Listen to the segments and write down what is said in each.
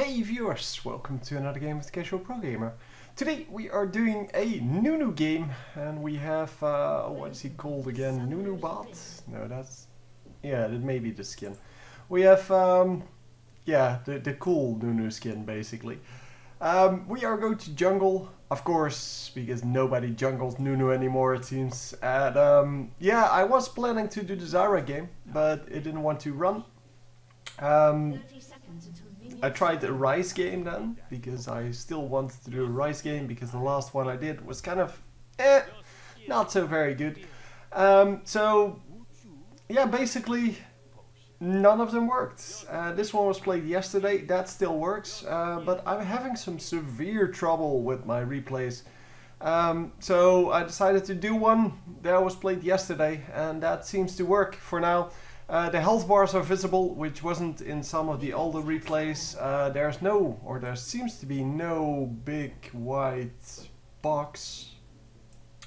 Hey viewers, welcome to another game with Casual Pro Gamer. Today we are doing a Nunu game and we have, what is he called again? Nunu bot? No, that's, yeah, that may be the skin. We have, yeah, the cool Nunu skin basically. We are going to jungle, of course, because nobody jungles Nunu anymore it seems. And yeah, I was planning to do the Zyra game, but it didn't want to run. I tried the Rise game then, because I still wanted to do a Rise game, because the last one I did was kind of, not so very good. So, yeah, basically, none of them worked. This one was played yesterday, that still works, but I'm having some severe trouble with my replays. So I decided to do one that was played yesterday, and that seems to work for now. The health bars are visible, which wasn't in some of the older replays. There's no, or there seems to be no big white box,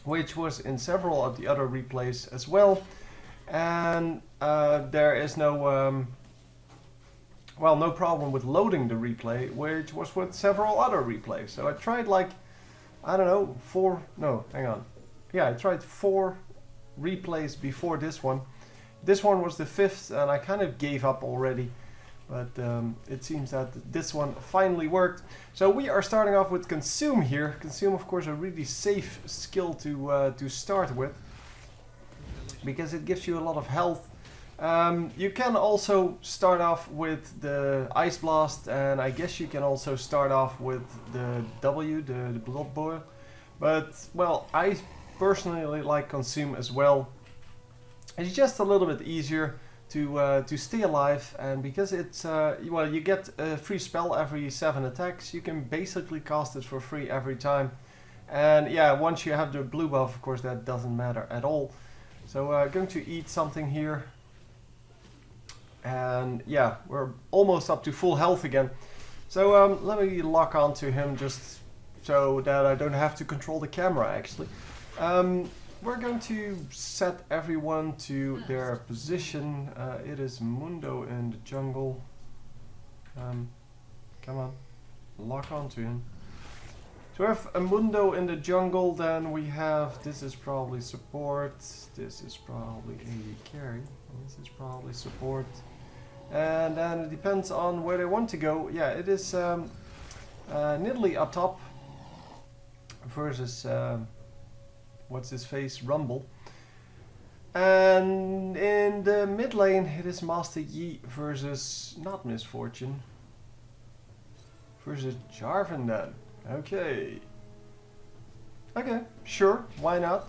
which was in several of the other replays as well. And there is no, well, no problem with loading the replay, which was with several other replays. So I tried like, I don't know, I tried 4 replays before this one. This one was the 5th and I kind of gave up already, but it seems that this one finally worked. So we are starting off with Consume here. Consume, of course, a really safe skill to start with, because it gives you a lot of health. You can also start off with the Ice Blast, and I guess you can also start off with the W, the Blood Boil. But, well, I personally like Consume as well. It's just a little bit easier to stay alive, and because it's well, you get a free spell every 7 attacks, you can basically cast it for free every time. And yeah, once you have the blue buff, of course, that doesn't matter at all. So going to eat something here, and yeah, we're almost up to full health again. So let me lock on to him just so that I don't have to control the camera actually. We're going to set everyone to their position. It is Mundo in the jungle. Come on, lock on to him. So we have a Mundo in the jungle, then we have, this is probably support, this is probably AD carry, this is probably support. And then it depends on where they want to go. Yeah, it is Nidalee up top versus what's his face, Rumble. And in the mid lane it is Master Yi versus, not Misfortune, versus Jarvan then. Okay, sure, why not?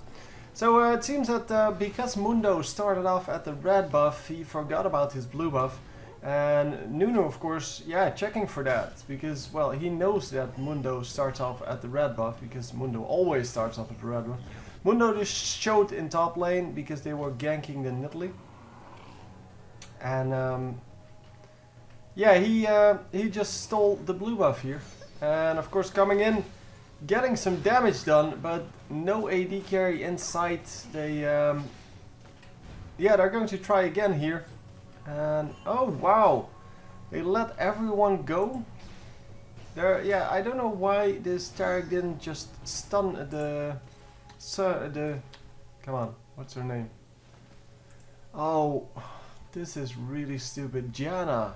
So it seems that because Mundo started off at the red buff, he forgot about his blue buff. And Nunu, of course, yeah, checking for that, because, well, he knows that Mundo starts off at the red buff, because Mundo always starts off at the red buff. Mundo just showed in top lane because they were ganking the Nidalee. And yeah, he just stole the blue buff here. And of course coming in, getting some damage done, but no AD carry inside. They, yeah, they're going to try again here. And oh wow, they let everyone go. There, yeah, I don't know why this Tarek didn't just stun the come on, what's her name? Oh, this is really stupid. Janna.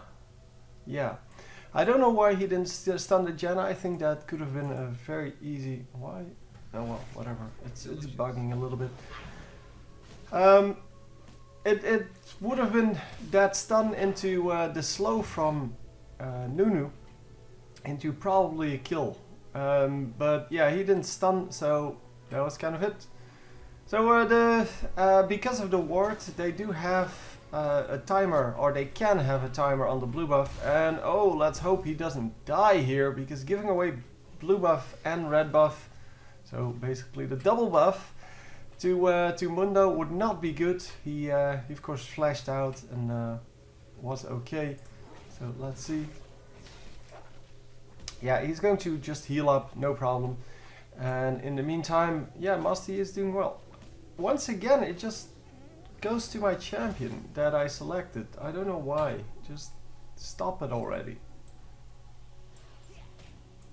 Yeah, I don't know why he didn't stun the Janna. I think that could have been a very easy. Why? Oh well, whatever. It's bugging a little bit. It would have been that stun into the slow from Nunu into probably a kill. But yeah, he didn't stun, so that was kind of it. So because of the ward, they do have a timer, or they can have a timer on the blue buff. And oh, let's hope he doesn't die here, because giving away blue buff and red buff, so basically the double buff, to Mundo would not be good. He of course flashed out and was okay. So let's see. Yeah, he's going to just heal up, no problem. And in the meantime, yeah, Master Yi is doing well. Once again, it just goes to my champion that I selected. I don't know why. Just stop it already.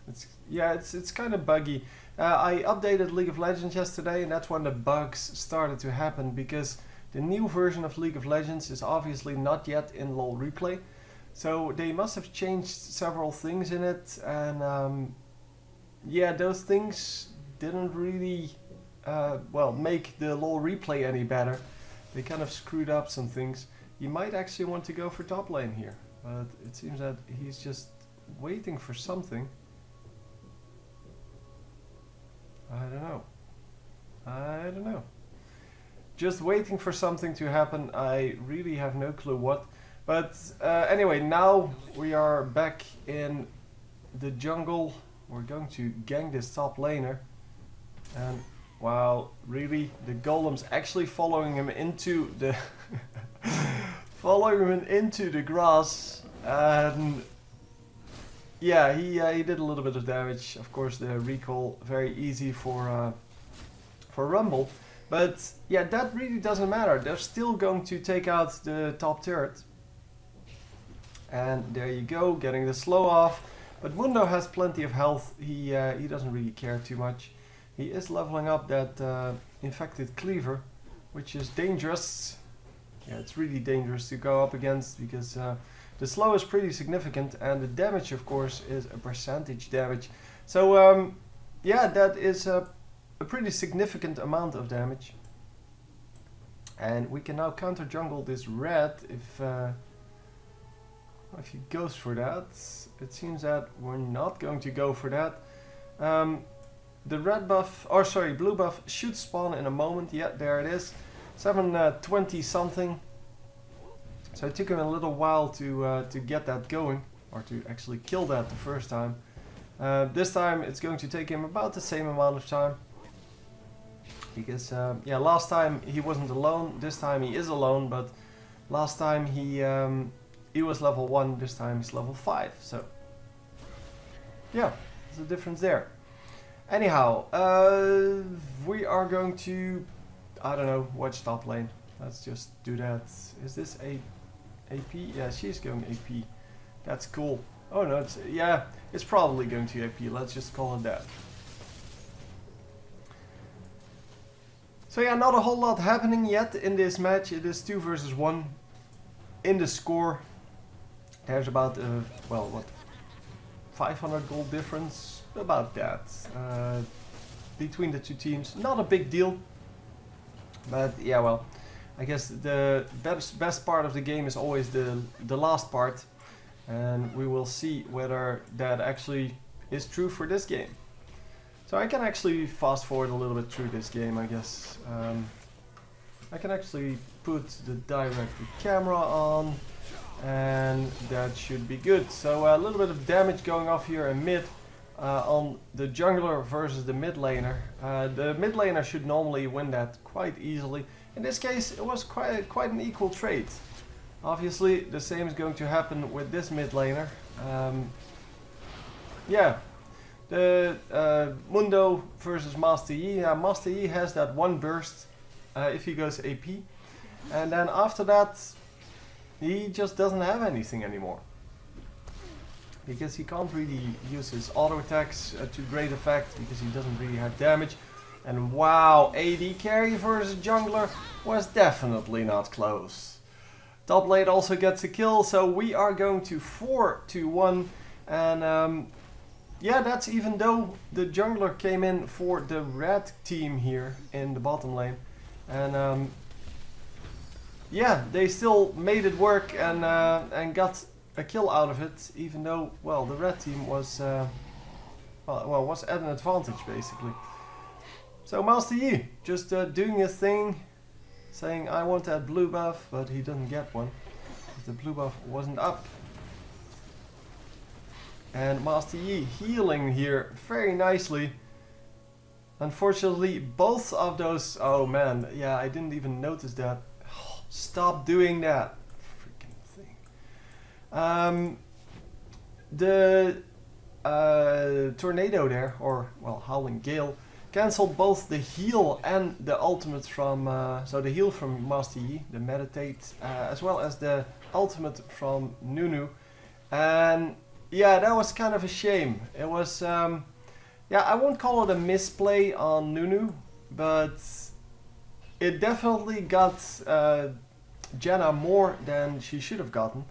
It's kind of buggy. I updated League of Legends yesterday, and that's when the bugs started to happen, because the new version of League of Legends is obviously not yet in LoL Replay. So they must have changed several things in it, and yeah, those things didn't really well, make the LoL Replay any better. They kind of screwed up some things. You might actually want to go for top lane here, but it seems that he's just waiting for something. I don't know. Just waiting for something to happen. I really have no clue what. But anyway, now we are back in the jungle. We're going to gang this top laner. And wow, really? The golem's actually following him into the following him into the grass. And yeah, he did a little bit of damage. Of course, the recall very easy for Rumble, but yeah, that really doesn't matter. They're still going to take out the top turret, and there you go, getting the slow off. But Mundo has plenty of health. He doesn't really care too much. He is leveling up that infected cleaver, which is dangerous. Yeah, it's really dangerous to go up against, because the slow is pretty significant, and the damage, of course, is a percentage damage. So yeah, that is a pretty significant amount of damage. And we can now counter jungle this red if he goes for that. It seems that we're not going to go for that. The red buff, or sorry, blue buff should spawn in a moment. Yeah, there it is. 720 something. So it took him a little while to get that going, or to actually kill that the first time. This time it's going to take him about the same amount of time. Because yeah, last time he wasn't alone. This time he is alone, but last time he was level 1. This time he's level 5. So yeah, there's a difference there. Anyhow, we are going to, I don't know, watch top lane. Let's just do that. Is this a AP? Yeah, she's going AP. That's cool. Oh no, it's probably going to AP. Let's just call it that. So yeah, not a whole lot happening yet in this match. It is 2 versus 1. In the score, there's about well, what, 500 goal difference, about that, between the two teams. Not a big deal, but yeah, well, I guess the best part of the game is always the last part, and we will see whether that actually is true for this game. So I can actually fast forward a little bit through this game, I guess. I can actually put the directed camera on, and that should be good. So a little bit of damage going off here in mid on the jungler versus the mid laner. The mid laner should normally win that quite easily. In this case, it was quite an equal trade. Obviously, the same is going to happen with this mid laner. Yeah, the Mundo versus Master Yi. Master Yi has that one burst if he goes AP, and then after that he just doesn't have anything anymore, because he can't really use his auto attacks to great effect, because he doesn't really have damage. And wow, AD carry versus jungler was definitely not close. Top lane also gets a kill, so we are going to 4-1, and yeah, that's even though the jungler came in for the red team here in the bottom lane. And yeah, they still made it work and got a kill out of it, even though, well, the red team was was at an advantage basically. So Master Yi just doing his thing, saying I want that blue buff, but he didn't get one because the blue buff wasn't up. And Master Yi healing here very nicely. Unfortunately, both of those... Oh man, yeah, I didn't even notice that. Oh, stop doing that freaking thing. The tornado there, or well, Howling Gale, cancelled both the heal and the ultimate from... so the heal from Master Yi, the meditate, as well as the ultimate from Nunu. And yeah, that was kind of a shame. It was, yeah, I won't call it a misplay on Nunu, but it definitely got Jenna more than she should have gotten.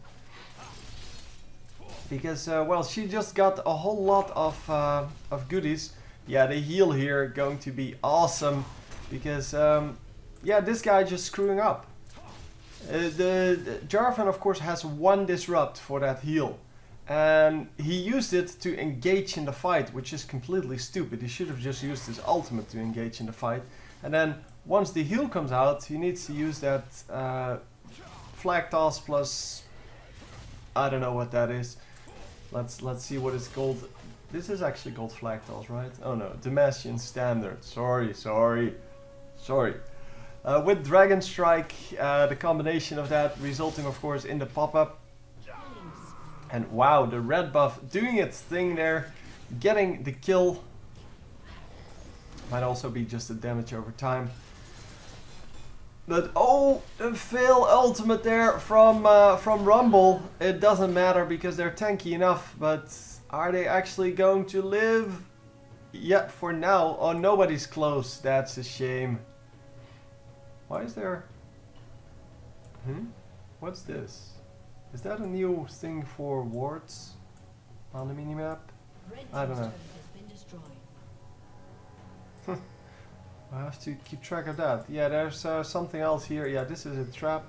Because, well, she just got a whole lot of goodies. Yeah, the heal here going to be awesome. Because, yeah, this guy just screwing up. The Jarvan, of course, has one disrupt for that heal. And he used it to engage in the fight, which is completely stupid. He should have just used his ultimate to engage in the fight. And then, once the heal comes out, he needs to use that flag toss plus... I don't know what that is. Let's see what it's called. This is actually called flag toss, right? Oh no, Damascene standard. Sorry. With Dragon Strike, the combination of that resulting, of course, in the pop-up. And wow, the red buff doing its thing there, getting the kill. Might also be just the damage over time. But oh, the fail ultimate there from Rumble. It doesn't matter because they're tanky enough, but are they actually going to live? Yeah, for now. Oh, nobody's close. That's a shame. Why is there... What's this? Is that a new thing for wards on the minimap? I don't know. I have to keep track of that. Yeah, there's something else here. Yeah, this is a trap.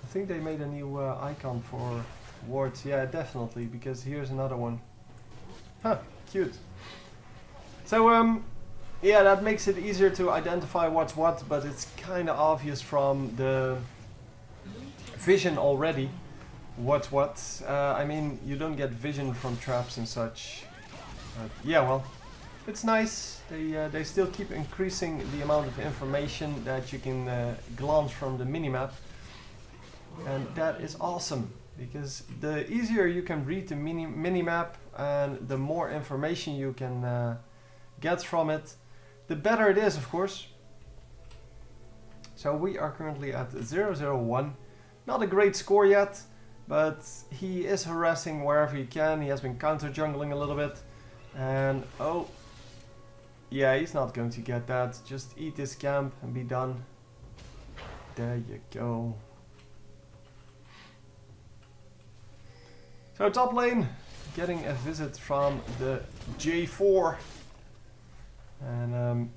I think they made a new icon for wards. Yeah, definitely, because here's another one. Huh, cute. So, yeah, that makes it easier to identify what's what, but it's kind of obvious from the vision already what's what. I mean, you don't get vision from traps and such. Yeah, well, it's nice. They still keep increasing the amount of information that you can glance from the minimap. And that is awesome, because the easier you can read the minimap and the more information you can get from it, the better it is, of course. So we are currently at 0-0-1. Not a great score yet, but he is harassing wherever he can. He has been counter jungling a little bit. And oh, yeah, he's not going to get that. Just eat this camp and be done. There you go. So top lane, getting a visit from the J4. And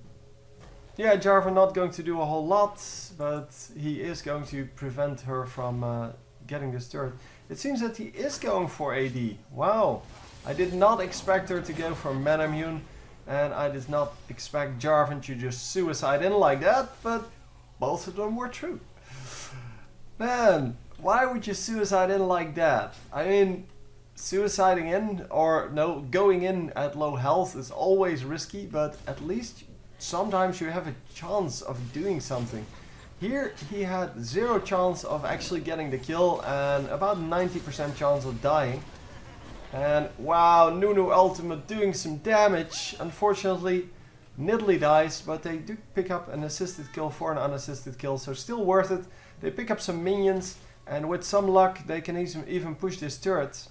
yeah, Jarvan not going to do a whole lot, but he is going to prevent her from getting this turret. It seems that he is going for AD. Wow, I did not expect her to go for Manamune, and I did not expect Jarvan to just suicide in like that, but both of them were true. Man, why would you suicide in like that? I mean, suiciding in, or no, going in at low health is always risky, but at least sometimes you have a chance of doing something. Here he had 0 chance of actually getting the kill and about 90% chance of dying. And wow, Nunu ultimate doing some damage. Unfortunately, Nidalee dies, but they do pick up an assisted kill for an unassisted kill, so still worth it. They pick up some minions, and with some luck they can even push this turret.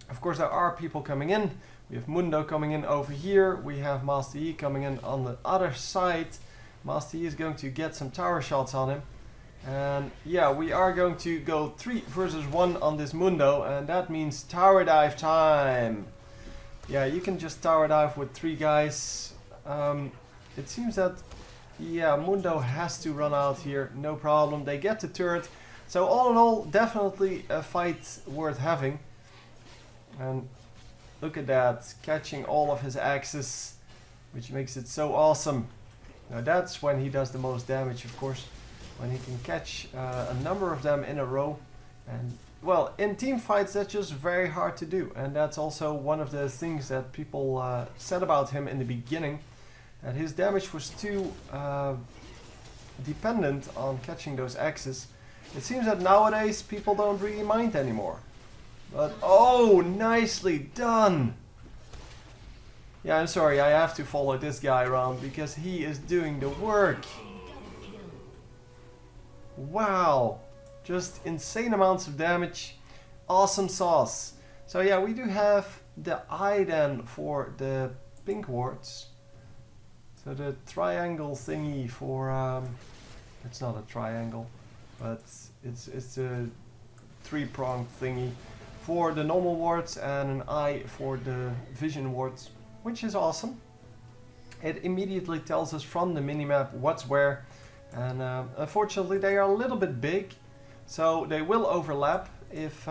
Of course, there are people coming in. We have Mundo coming in over here. We have Master Yi coming in on the other side. Master Yi is going to get some tower shots on him. And yeah, we are going to go 3 versus 1 on this Mundo, and that means tower dive time. Yeah, you can just tower dive with 3 guys. It seems that, yeah, Mundo has to run out here, no problem. They get the turret. So all in all, definitely a fight worth having. And look at that, catching all of his axes, which makes it so awesome. Now that's when he does the most damage, of course. When he can catch a number of them in a row. And well, in team fights that's just very hard to do. And that's also one of the things that people said about him in the beginning. That his damage was too dependent on catching those axes. It seems that nowadays people don't really mind anymore. But oh, nicely done! Yeah, I'm sorry, I have to follow this guy around because he is doing the work. Wow, just insane amounts of damage. Awesome sauce. So yeah, we do have the eye then for the pink wards. So the triangle thingy for it's not a triangle, but it's a three-pronged thingy for the normal wards and an eye for the vision wards, which is awesome. It immediately tells us from the minimap what's where, and unfortunately they are a little bit big, so they will overlap. If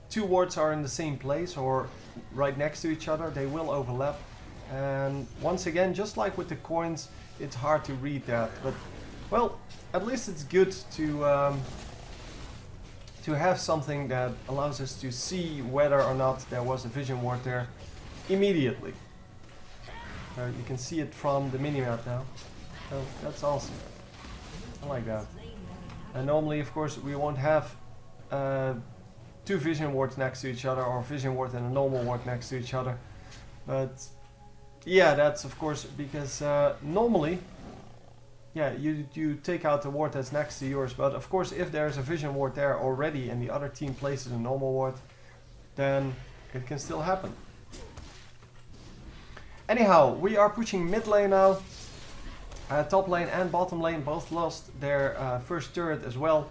two wards are in the same place or right next to each other, they will overlap. And once again, just like with the coins, it's hard to read that. But well, at least it's good to have something that allows us to see whether or not there was a vision ward there immediately. You can see it from the minimap now. So that's awesome. I like that. And normally, of course, we won't have two vision wards next to each other, or a vision ward and a normal ward next to each other. But yeah, that's of course because normally, yeah, you take out the ward that's next to yours. But of course, if there's a vision ward there already and the other team places a normal ward, then it can still happen. Anyhow, we are pushing mid lane now. Top lane and bottom lane both lost their first turret as well.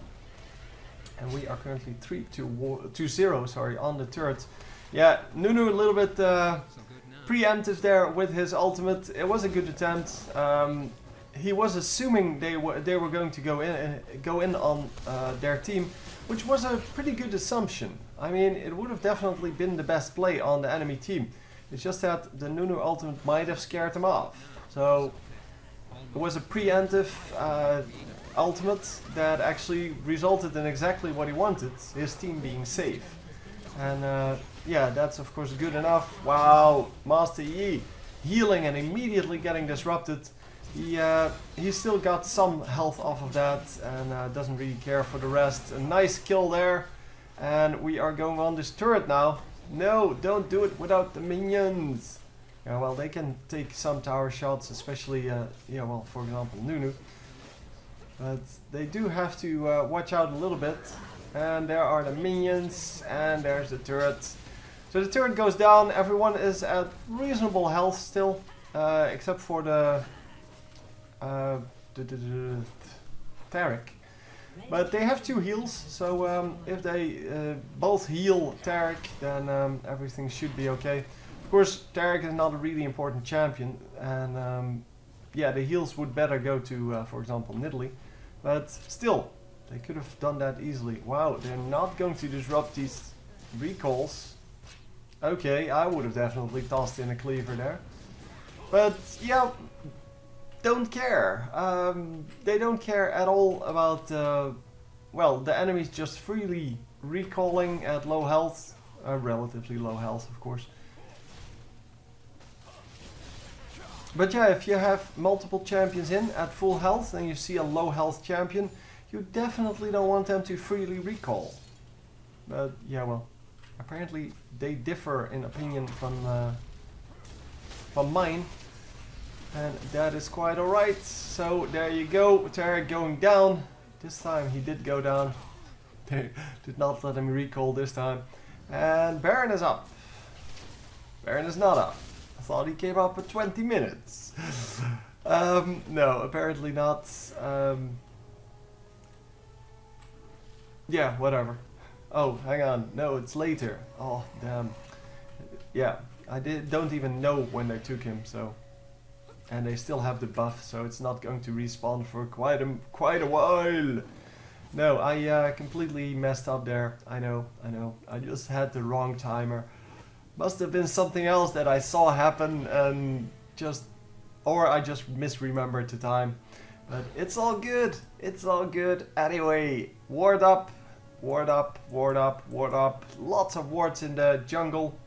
And we are currently 3-0, sorry, on the turret. Yeah, Nunu a little bit preemptive there with his ultimate. It was a good attempt. He was assuming they were going to go in on their team, which was a pretty good assumption. I mean, it would have definitely been the best play on the enemy team. It's just that the Nunu ultimate might have scared them off. So it was a preemptive ultimate that actually resulted in exactly what he wanted, his team being safe. And yeah, that's of course good enough. Wow, Master Yi healing and immediately getting disrupted. He still got some health off of that and doesn't really care for the rest. A nice kill there. And we are going on this turret now. No, don't do it without the minions. Yeah, well, they can take some tower shots, especially, yeah, well, for example, Nunu. But they do have to watch out a little bit. And there are the minions, and there's the turret. So the turret goes down, everyone is at reasonable health still, except for the Tarek. But they have two heals, so if they both heal Tarek, then everything should be okay. Of course, Tarek is not a really important champion, and yeah, the heals would better go to, for example, Nidalee. But still, they could have done that easily. Wow, they're not going to disrupt these recalls. Okay, I would have definitely tossed in a cleaver there. But yeah, don't care. They don't care at all about, well, the enemies just freely recalling at low health. Relatively low health, of course. But yeah, if you have multiple champions in at full health and you see a low health champion, you definitely don't want them to freely recall. But yeah, well, apparently they differ in opinion from mine. And that is quite alright. So there you go, Tarek going down. This time he did go down. They did not let him recall this time. And Baron is up. Baron is not up. I thought he came up at 20 minutes. No, apparently not. Yeah, whatever. Oh, hang on. No, it's later. Oh, damn. Yeah, I don't even know when they took him, so. And they still have the buff, so it's not going to respawn for quite a while. No, I completely messed up there. I know. I just had the wrong timer. Must have been something else that I saw happen and or I just misremembered the time. But it's all good. It's all good. Anyway, ward up, ward up, ward up, ward up. Lots of wards in the jungle.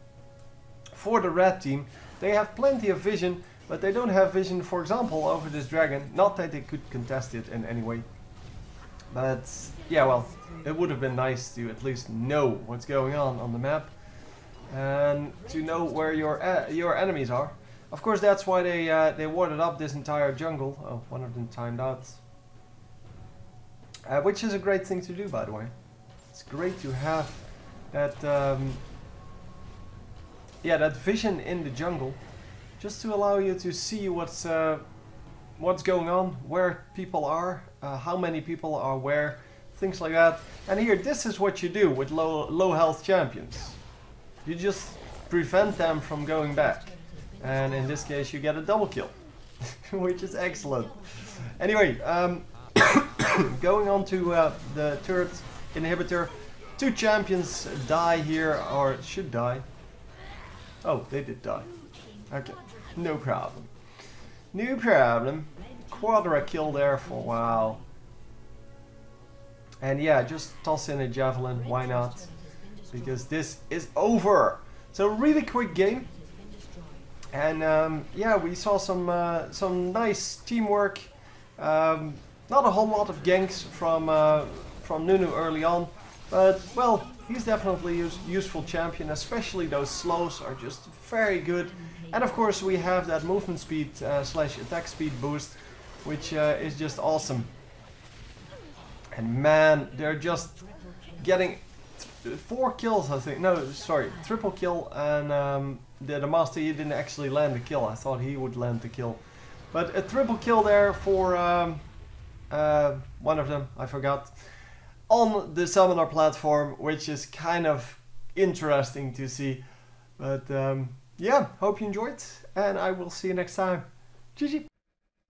For the red team, they have plenty of vision, but they don't have vision, for example, over this dragon. Not that they could contest it in any way. But yeah, well, it would have been nice to at least know what's going on the map. And to know where your enemies are. Of course, that's why they warded up this entire jungle. Oh, one of them timed out. Which is a great thing to do, by the way. It's great to have that yeah, that vision in the jungle, just to allow you to see what's going on, where people are, how many people are where, things like that. And here, this is what you do with low health champions. You just prevent them from going back, and in this case you get a double kill, which is excellent. Anyway, going on to the turret inhibitor. 2 champions die here, or should die. Oh, they did die. Okay, no problem. No problem. QUADRA kill there for wow. And yeah, just toss in a javelin, why not? Because this is over. So really quick game. And yeah, we saw some nice teamwork. Not a whole lot of ganks from Nunu early on, but well, he's definitely a useful champion. Especially those slows are just very good. And of course we have that movement speed / attack speed boost, which is just awesome. And man, they're just getting 4 kills, I think. No, sorry, triple kill. And the master, he didn't actually land the kill. I thought he would land the kill. But a triple kill there for one of them, I forgot, on the summoner platform, which is kind of interesting to see. But yeah, hope you enjoyed, and I will see you next time. GG!